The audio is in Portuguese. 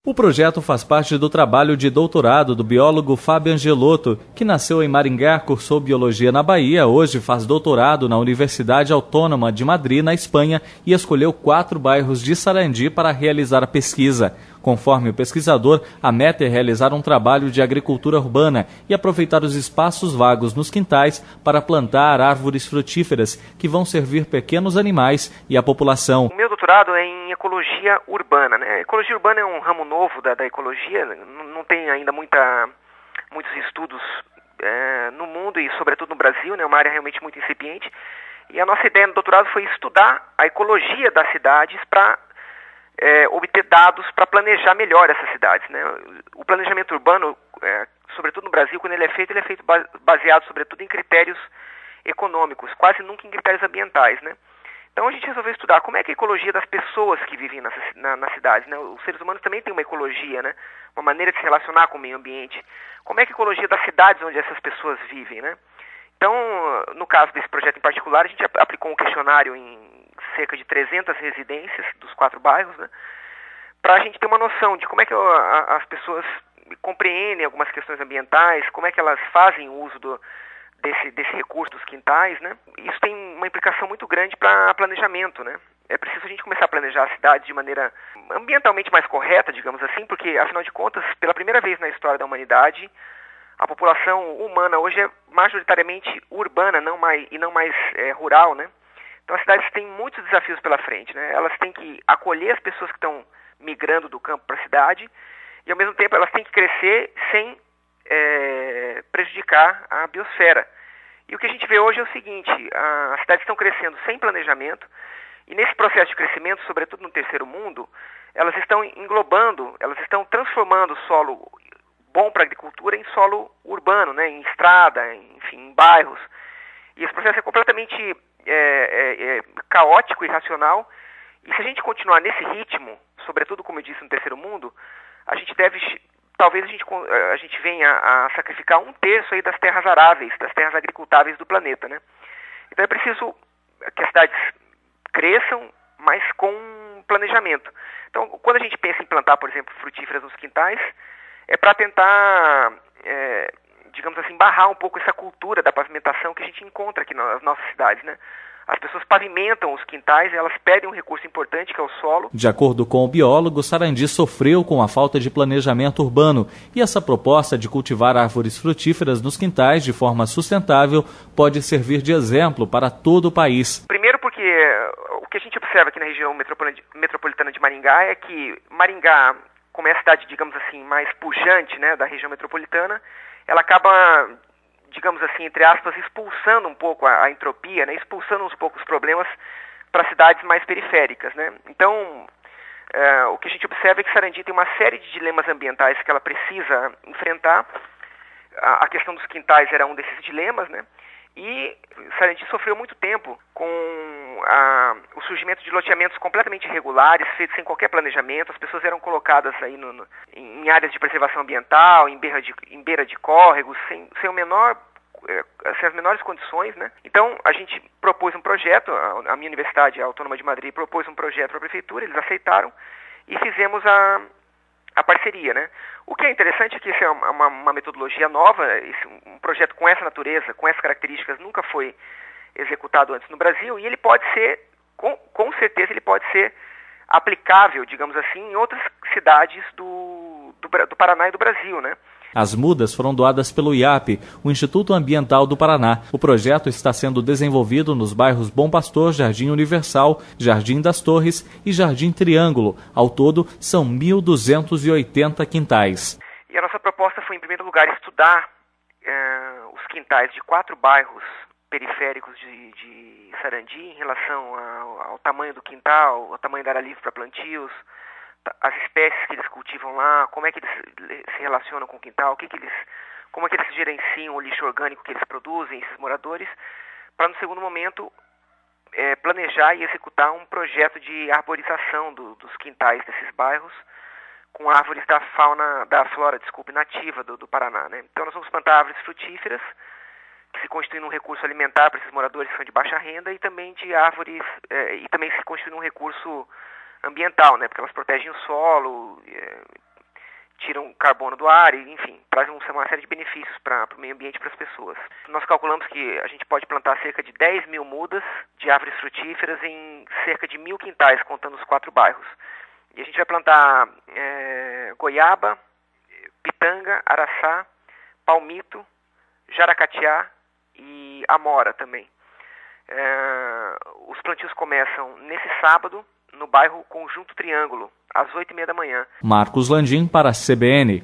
O projeto faz parte do trabalho de doutorado do biólogo Fábio Angelotto, que nasceu em Maringá, cursou biologia na Bahia, hoje faz doutorado na Universidade Autônoma de Madrid, na Espanha, e escolheu 4 bairros de Sarandi para realizar a pesquisa. Conforme o pesquisador, a meta é realizar um trabalho de agricultura urbana e aproveitar os espaços vagos nos quintais para plantar árvores frutíferas que vão servir pequenos animais e a população. O meu doutorado é em ecologia urbana, né? A ecologia urbana é um ramo novo da ecologia, não tem ainda muitos estudos no mundo e sobretudo no Brasil, né? É uma área realmente muito incipiente. E a nossa ideia no doutorado foi estudar a ecologia das cidades para obter dados para planejar melhor essas cidades, né? O planejamento urbano, sobretudo no Brasil, quando ele é feito baseado sobretudo em critérios econômicos, quase nunca em critérios ambientais, né? Então a gente resolveu estudar como é que a ecologia das pessoas que vivem nas cidades, né? Os seres humanos também têm uma ecologia, né? Uma maneira de se relacionar com o meio ambiente. Como é que a ecologia das cidades onde essas pessoas vivem, né? Então, no caso desse projeto em particular, a gente aplicou um questionário em cerca de 300 residências dos 4 bairros, né? Para a gente ter uma noção de como é que as pessoas compreendem algumas questões ambientais, como é que elas fazem uso desse recurso dos quintais, né? Isso tem uma implicação muito grande para planejamento, né? É preciso a gente começar a planejar a cidade de maneira ambientalmente mais correta, digamos assim, porque, afinal de contas, pela primeira vez na história da humanidade, a população humana hoje é majoritariamente urbana e não mais rural, né? Então as cidades têm muitos desafios pela frente, né? Elas têm que acolher as pessoas que estão migrando do campo para a cidade e, ao mesmo tempo, elas têm que crescer sem prejudicar a biosfera. E o que a gente vê hoje é o seguinte: as cidades estão crescendo sem planejamento e, nesse processo de crescimento, sobretudo no terceiro mundo, elas estão transformando o solo bom para a agricultura em solo urbano, né? Em estrada, enfim, em bairros. E esse processo é completamente caótico e irracional. E se a gente continuar nesse ritmo, sobretudo, como eu disse, no terceiro mundo, talvez a gente venha a sacrificar 1/3 aí das terras aráveis, das terras agricultáveis do planeta, né? Então é preciso que as cidades cresçam, mas com planejamento. Então, quando a gente pensa em plantar, por exemplo, frutíferas nos quintais, é para tentar, digamos assim, barrar um pouco essa cultura da pavimentação que a gente encontra aqui nas nossas cidades, né? As pessoas pavimentam os quintais, elas perdem um recurso importante que é o solo. De acordo com o biólogo, Sarandi sofreu com a falta de planejamento urbano e essa proposta de cultivar árvores frutíferas nos quintais de forma sustentável pode servir de exemplo para todo o país. Primeiro porque o que a gente observa aqui na região metropolitana de Maringá é que Maringá, como é a cidade, digamos assim, mais pujante, né, da região metropolitana, ela acaba, digamos assim, entre aspas, expulsando um pouco a entropia, né, expulsando uns poucos problemas para cidades mais periféricas, né? Então, o que a gente observa é que Sarandi tem uma série de dilemas ambientais que ela precisa enfrentar. A questão dos quintais era um desses dilemas, né? E Sarandi sofreu muito tempo com o surgimento de loteamentos completamente irregulares, feitos sem qualquer planejamento. As pessoas eram colocadas aí em áreas de preservação ambiental, em beira de córregos, sem as menores condições, né? Então, a gente propôs um projeto, a minha Universidade Autônoma de Madrid propôs um projeto para a Prefeitura, eles aceitaram e fizemos a parceria, né? O que é interessante é que isso é uma metodologia nova, um projeto com essa natureza, com essas características, nunca foi executado antes no Brasil, e ele pode ser, com certeza, ele pode ser aplicável, digamos assim, em outras cidades do Paraná e do Brasil, né? As mudas foram doadas pelo IAP, o Instituto Ambiental do Paraná. O projeto está sendo desenvolvido nos bairros Bom Pastor, Jardim Universal, Jardim das Torres e Jardim Triângulo. Ao todo, são 1.280 quintais. E a nossa proposta foi, em primeiro lugar, estudar os quintais de 4 bairros periféricos de Sarandi em relação ao tamanho do quintal, ao tamanho da área livre para plantios, as espécies que eles cultivam lá, como é que eles se relacionam com o quintal, como é que eles gerenciam o lixo orgânico que eles produzem, esses moradores, para no segundo momento planejar e executar um projeto de arborização dos quintais desses bairros com árvores da flora nativa do Paraná, né? Então nós vamos plantar árvores frutíferas que se constituem um recurso alimentar para esses moradores que são de baixa renda e também de árvores, e também se constituem um recurso ambiental, né? Porque elas protegem o solo, tiram carbono do ar e, enfim, trazem uma série de benefícios para o meio ambiente e para as pessoas. Nós calculamos que a gente pode plantar cerca de 10 mil mudas de árvores frutíferas em cerca de 1.000 quintais, contando os 4 bairros. E a gente vai plantar goiaba, pitanga, araçá, palmito, jaracatiá e amora também. Os plantios começam nesse sábado, no bairro Conjunto Triângulo, às 8h30 da manhã. Marcos Landim para a CBN.